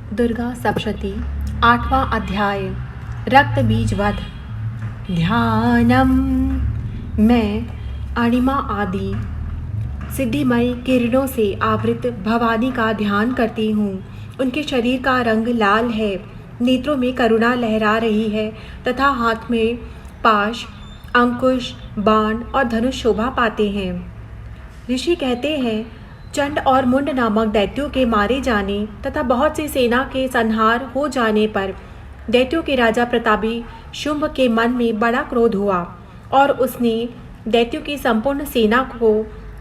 दुर्गा सप्तशती 8वां अध्याय रक्त बीज वध। ध्यानम। मैं अणिमा आदि सिद्धिमय किरणों से आवृत भवानी का ध्यान करती हूँ। उनके शरीर का रंग लाल है, नेत्रों में करुणा लहरा रही है तथा हाथ में पाश, अंकुश, बाण और धनुष शोभा पाते हैं। ऋषि कहते हैं, चंड और मुंड नामक दैत्यों के मारे जाने तथा बहुत सी सेना के संहार हो जाने पर दैत्यों के राजा प्रतापी शुंभ के मन में बड़ा क्रोध हुआ और उसने दैत्यों की संपूर्ण सेना को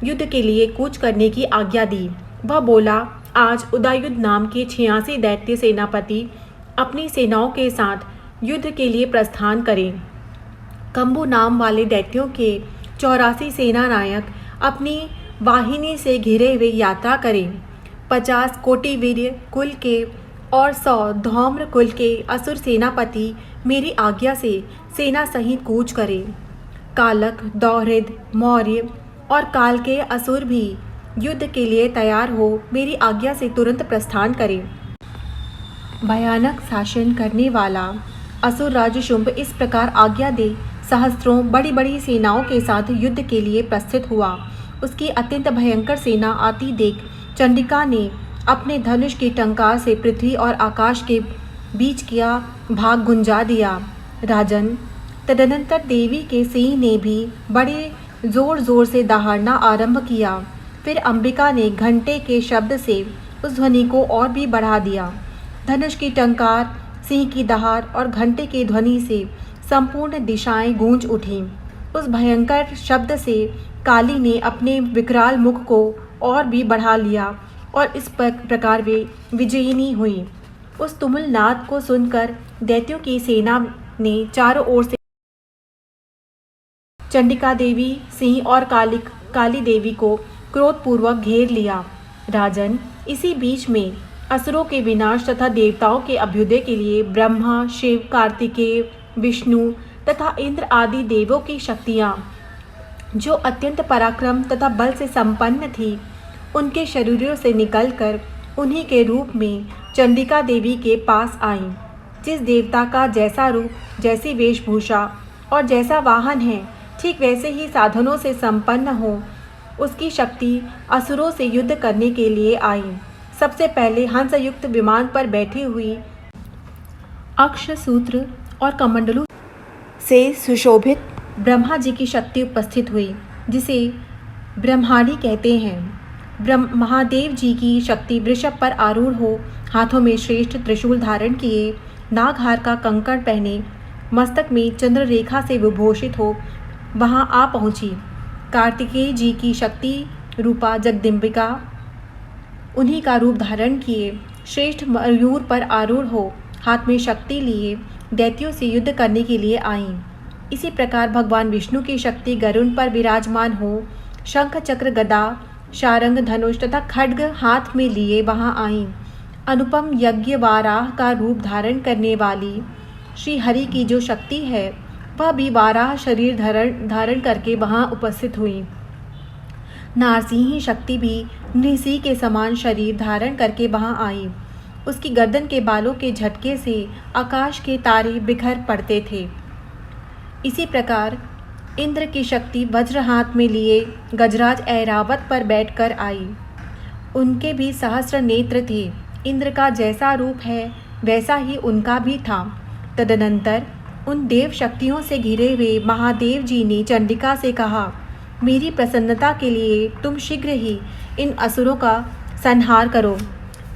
युद्ध के लिए कूच करने की आज्ञा दी। वह बोला, आज उदययुध नाम के 86 दैत्य सेनापति अपनी सेनाओं के साथ युद्ध के लिए प्रस्थान करें। कंबु नाम वाले दैत्यों के 84 सेना नायक अपनी वाहिनी से घिरे हुए यात्रा करें। 50 कोटिवीर्य कुल के और 100 धौम्र कुल के असुर सेनापति मेरी आज्ञा से सेना सहित कूच करें। कालक, दौहृद, मौर्य और काल के असुर भी युद्ध के लिए तैयार हो मेरी आज्ञा से तुरंत प्रस्थान करें। भयानक शासन करने वाला असुर राज शुंभ इस प्रकार आज्ञा दे सहस्त्रों बड़ी बड़ी सेनाओं के साथ युद्ध के लिए प्रस्थित हुआ। उसकी अत्यंत भयंकर सेना आती देख चंडिका ने अपने धनुष की टंकार से पृथ्वी और आकाश के बीच किया भाग गुंजा दिया। राजन, तदनंतर देवी के सिंह ने भी बड़े जोर जोर से दहाड़ना आरंभ किया। फिर अंबिका ने घंटे के शब्द से उस ध्वनि को और भी बढ़ा दिया। धनुष की टंकार, सिंह की दहाड़ और घंटे की ध्वनि से संपूर्ण दिशाएं गूंज उठीं। उस भयंकर शब्द से काली ने अपने विकराल मुख को और भी बढ़ा लिया और इस प्रकार वे विजयिनी हुई। उस तुमुल नाद को सुनकर दैत्यों की सेना ने चारों ओर से चंडिका देवी, सिंह और काली देवी को क्रोधपूर्वक घेर लिया। राजन, इसी बीच में असुरों के विनाश तथा देवताओं के अभ्युदय के लिए ब्रह्मा, शिव, कार्तिकेय, विष्णु तथा इंद्र आदि देवों की शक्तियाँ जो अत्यंत पराक्रम तथा बल से संपन्न थी, उनके शरीरों से निकलकर उन्हीं के रूप में चंडिका देवी के पास आईं। जिस देवता का जैसा रूप, जैसी वेशभूषा और जैसा वाहन है, ठीक वैसे ही साधनों से संपन्न हो, उसकी शक्ति असुरों से युद्ध करने के लिए आई। सबसे पहले हंसयुक्त विमान पर बैठी हुई अक्षसूत्र और कमंडलू से सुशोभित ब्रह्मा जी की शक्ति उपस्थित हुई, जिसे ब्रह्माणी कहते हैं। महादेव जी की शक्ति वृषभ पर आरूढ़ हो, हाथों में श्रेष्ठ त्रिशूल धारण किए, नागहार का कंकण पहने, मस्तक में चंद्र रेखा से विभूषित हो वहां आ पहुंची। कार्तिकेय जी की शक्ति रूपा जगदम्बिका उन्हीं का रूप धारण किए श्रेष्ठ मयूर पर आरूढ़ हो, हाथ में शक्ति लिए दैत्यों से युद्ध करने के लिए आईं। इसी प्रकार भगवान विष्णु की शक्ति गरुड़ पर विराजमान हो, शंख, चक्र, गदा, शारंग, धनुष तथा खड्ग हाथ में लिए वहां आईं। अनुपम यज्ञ वाराह का रूप धारण करने वाली श्री हरि की जो शक्ति है, वह भी वाराह शरीर धारण करके वहां उपस्थित हुई। नारसिंह शक्ति भी नृसिंह के समान शरीर धारण करके वहां आई। उसकी गर्दन के बालों के झटके से आकाश के तारे बिखर पड़ते थे। इसी प्रकार इंद्र की शक्ति वज्र हाथ में लिए गजराज ऐरावत पर बैठकर आई। उनके भी सहस्र नेत्र थे। इंद्र का जैसा रूप है वैसा ही उनका भी था। तदनंतर उन देव शक्तियों से घिरे हुए महादेव जी ने चंडिका से कहा, मेरी प्रसन्नता के लिए तुम शीघ्र ही इन असुरों का संहार करो।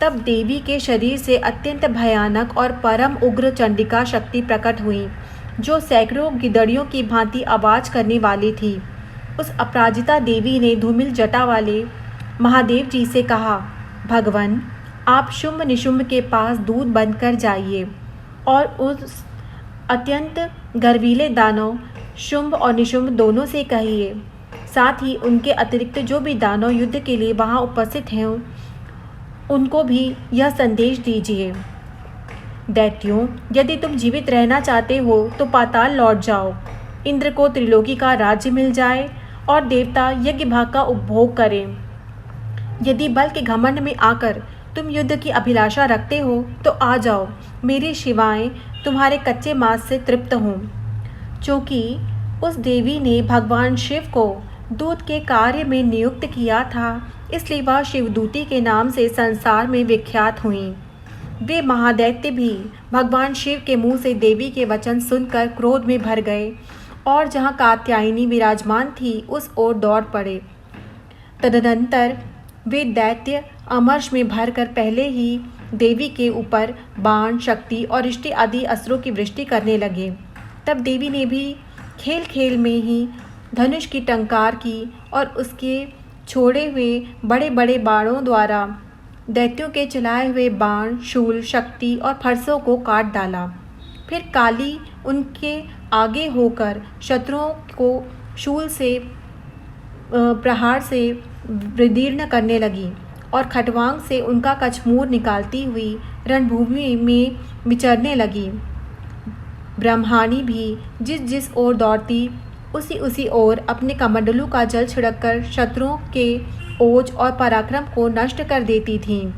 तब देवी के शरीर से अत्यंत भयानक और परम उग्र चंडिका शक्ति प्रकट हुई, जो सैकड़ों गिदड़ियों की भांति आवाज करने वाली थी। उस अपराजिता देवी ने धूमिल जटा वाले महादेव जी से कहा, भगवान, आप शुंभ निशुंभ के पास दूत बनकर जाइए और उस अत्यंत गर्वीले दानव शुंभ और निशुंभ दोनों से कहिए, साथ ही उनके अतिरिक्त जो भी दानव युद्ध के लिए वहां उपस्थित हैं, उनको भी यह संदेश दीजिए। दैत्यों, यदि तुम जीवित रहना चाहते हो तो पाताल लौट जाओ। इंद्र को त्रिलोकी का राज्य मिल जाए और देवता यज्ञ भाग का उपभोग करें। यदि बल के घमंड में आकर तुम युद्ध की अभिलाषा रखते हो तो आ जाओ, मेरी शिवाएं तुम्हारे कच्चे मांस से तृप्त हों। चूँकि उस देवी ने भगवान शिव को दूत के कार्य में नियुक्त किया था, इसलिए वह शिवदूती के नाम से संसार में विख्यात हुईं। वे महादैत्य भी भगवान शिव के मुंह से देवी के वचन सुनकर क्रोध में भर गए और जहाँ कात्यायनी विराजमान थी उस ओर दौड़ पड़े। तदनंतर वे दैत्य अमर्ष में भरकर पहले ही देवी के ऊपर बाण, शक्ति और रिष्टि आदि अस्त्रों की वृष्टि करने लगे। तब देवी ने भी खेल खेल में ही धनुष की टंकार की और उसके छोड़े हुए बड़े बड़े बाणों द्वारा दैत्यों के चलाए हुए बाण, शूल, शक्ति और फरसों को काट डाला। फिर काली उनके आगे होकर शत्रुओं को शूल से प्रहार से विदीर्ण करने लगी और खटवांग से उनका कछमूर निकालती हुई रणभूमि में विचरने लगी। ब्रह्माणी भी जिस जिस ओर दौड़ती उसी ओर अपने कमंडलू का जल छिड़ककर शत्रुओं के ओज और पराक्रम को नष्ट कर देती थीं।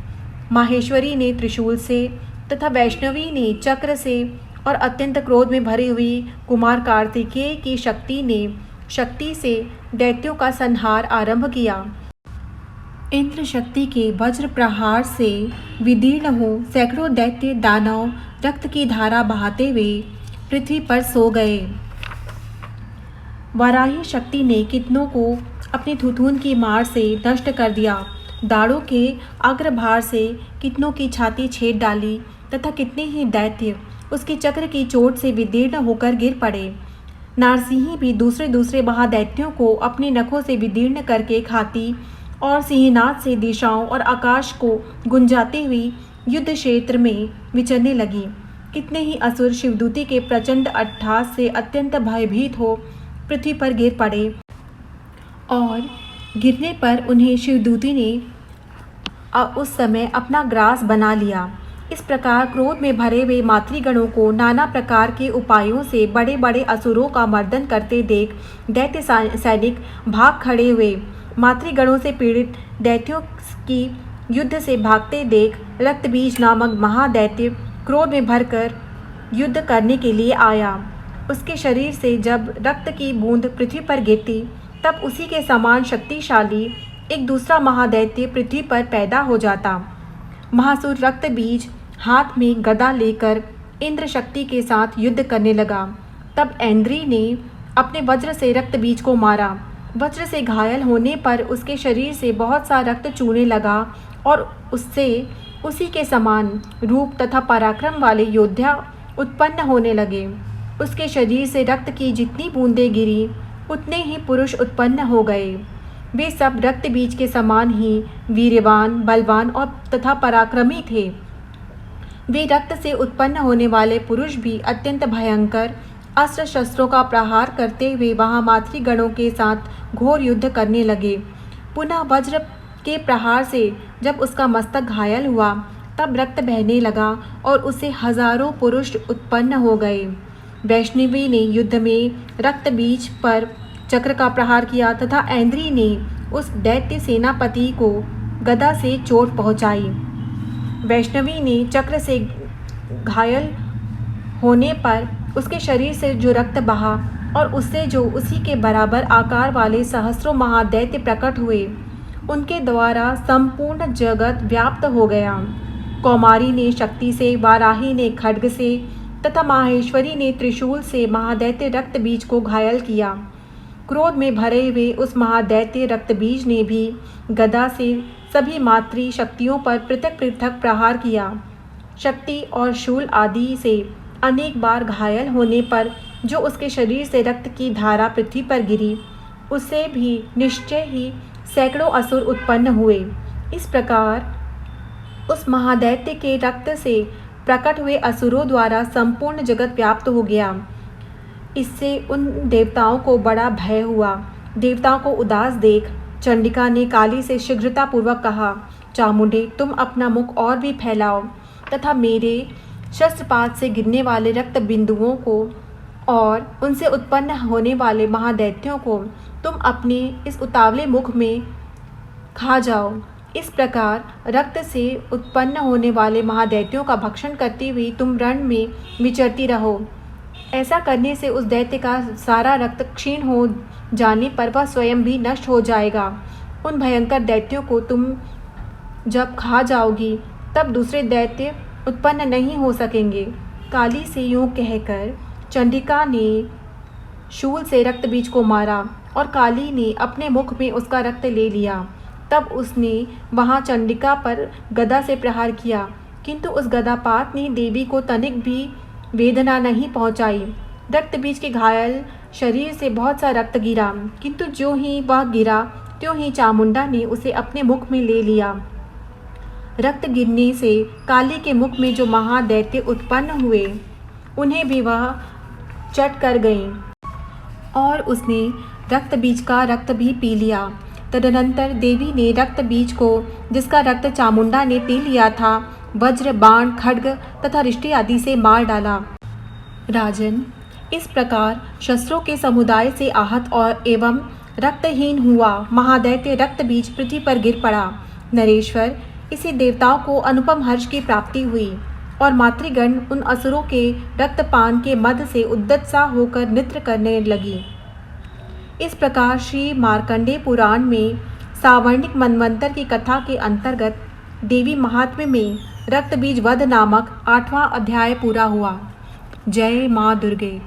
माहेश्वरी ने त्रिशूल से तथा वैष्णवी ने चक्र से और अत्यंत क्रोध में भरी हुई कुमार कार्तिकेय की शक्ति से दैत्यों का संहार आरंभ किया। इंद्र शक्ति के वज्र प्रहार से विदीर्ण हो सैकड़ों दैत्य दानव रक्त की धारा बहाते हुए पृथ्वी पर सो गए। वाराही शक्ति ने कितनों को अपनी थुथुन की मार से नष्ट कर दिया। दाढ़ों के अग्रभार से कितनों की छाती छेद डाली तथा कितने ही दैत्य उसके चक्र की चोट से विदीर्ण होकर गिर पड़े। नारसिंही भी दूसरे महादैत्यों को अपने नखों से विदीर्ण करके खाती और सिंहनाद से दिशाओं और आकाश को गुंजाती हुई युद्ध क्षेत्र में विचरने लगी। कितने ही असुर शिवदूती के प्रचंड अट्टहास से अत्यंत भयभीत हो पृथ्वी पर गिर पड़े और गिरने पर उन्हें शिवदूती ने उस समय अपना ग्रास बना लिया। इस प्रकार क्रोध में भरे हुए मातृगणों को नाना प्रकार के उपायों से बड़े बड़े असुरों का मर्दन करते देख दैत्य सैनिक भाग खड़े हुए। मातृगणों से पीड़ित दैत्यों की युद्ध से भागते देख रक्तबीज नामक महादैत्य क्रोध में भरकर युद्ध करने के लिए आया। उसके शरीर से जब रक्त की बूंद पृथ्वी पर गिरती तब उसी के समान शक्तिशाली एक दूसरा महादैत्य पृथ्वी पर पैदा हो जाता। महासुर रक्तबीज हाथ में गदा लेकर इंद्र शक्ति के साथ युद्ध करने लगा। तब ऐन्द्री ने अपने वज्र से रक्तबीज को मारा। वज्र से घायल होने पर उसके शरीर से बहुत सा रक्त चूने लगा और उससे उसी के समान रूप तथा पराक्रम वाले योद्धा उत्पन्न होने लगे। उसके शरीर से रक्त की जितनी बूंदें गिरी उतने ही पुरुष उत्पन्न हो गए। वे सब रक्त बीज के समान ही वीर्यवान, बलवान और तथा पराक्रमी थे। वे रक्त से उत्पन्न होने वाले पुरुष भी अत्यंत भयंकर अस्त्र शस्त्रों का प्रहार करते हुए वहाँ मातृगणों के साथ घोर युद्ध करने लगे। पुनः वज्र के प्रहार से जब उसका मस्तक घायल हुआ तब रक्त बहने लगा और उससे हजारों पुरुष उत्पन्न हो गए। वैष्णवी ने युद्ध में रक्त बीज पर चक्र का प्रहार किया तथा ऐन्द्री ने उस दैत्य सेनापति को गदा से चोट पहुंचाई। वैष्णवी ने चक्र से घायल होने पर उसके शरीर से जो रक्त बहा और उससे जो उसी के बराबर आकार वाले सहस्रों महादैत्य प्रकट हुए, उनके द्वारा संपूर्ण जगत व्याप्त हो गया। कौमारी ने शक्ति से, वाराही ने खड्ग से तथा माहेश्वरी ने त्रिशूल से महादैत्य रक्तबीज को घायल किया। क्रोध में भरे हुए उस महादैत्य रक्तबीज ने भी गदा से सभी मातृ शक्तियों पर पृथक पृथक प्रहार किया। शक्ति और शूल आदि से अनेक बार घायल होने पर जो उसके शरीर से रक्त की धारा पृथ्वी पर गिरी, उससे भी निश्चय ही सैकड़ों असुर उत्पन्न हुए। इस प्रकार उस महादैत्य के रक्त से प्रकट हुए असुरों द्वारा संपूर्ण जगत व्याप्त हो गया। इससे उन देवताओं को बड़ा भय हुआ। देवताओं को उदास देख चंडिका ने काली से शीघ्रतापूर्वक कहा, चामुंडे, तुम अपना मुख और भी फैलाओ तथा मेरे शस्त्रपात से गिरने वाले रक्त बिंदुओं को और उनसे उत्पन्न होने वाले महादैत्यों को तुम अपने इस उतावले मुख में खा जाओ। इस प्रकार रक्त से उत्पन्न होने वाले महादैत्यों का भक्षण करती हुई तुम रण में विचरती रहो। ऐसा करने से उस दैत्य का सारा रक्त क्षीण हो जाने पर वह स्वयं भी नष्ट हो जाएगा। उन भयंकर दैत्यों को तुम जब खा जाओगी तब दूसरे दैत्य उत्पन्न नहीं हो सकेंगे। काली से यूँ कहकर चंडिका ने शूल से रक्त बीज को मारा और काली ने अपने मुख में उसका रक्त ले लिया। तब उसने वहाँ चंडिका पर गदा से प्रहार किया, किंतु उस गदापात ने देवी को तनिक भी वेदना नहीं पहुँचाई। रक्त बीज के घायल शरीर से बहुत सा रक्त गिरा, किंतु जो ही वह गिरा त्यों ही चामुंडा ने उसे अपने मुख में ले लिया। रक्त गिरने से काली के मुख में जो महादैत्य उत्पन्न हुए उन्हें भी वह चट कर गईं और उसने रक्त बीज का रक्त भी पी लिया। तदनंतर देवी ने रक्त बीज को, जिसका रक्त चामुंडा ने पी लिया था, वज्र, बाण, खड्ग तथा रिष्टि आदि से मार डाला। राजन, इस प्रकार शस्त्रों के समुदाय से आहत और एवं रक्तहीन हुआ महादैत्य रक्त बीज पृथ्वी पर गिर पड़ा। नरेश्वर, इसी देवताओं को अनुपम हर्ष की प्राप्ति हुई और मातृगण उन असुरों के रक्तपान के मद से उद्यत सा होकर नृत्य करने लगी। इस प्रकार श्री मार्कंडेय पुराण में सावर्णिक मनवंतर की कथा के अंतर्गत देवी महात्म्य में रक्त बीज वध नामक 8वां अध्याय पूरा हुआ। जय माँ दुर्गे।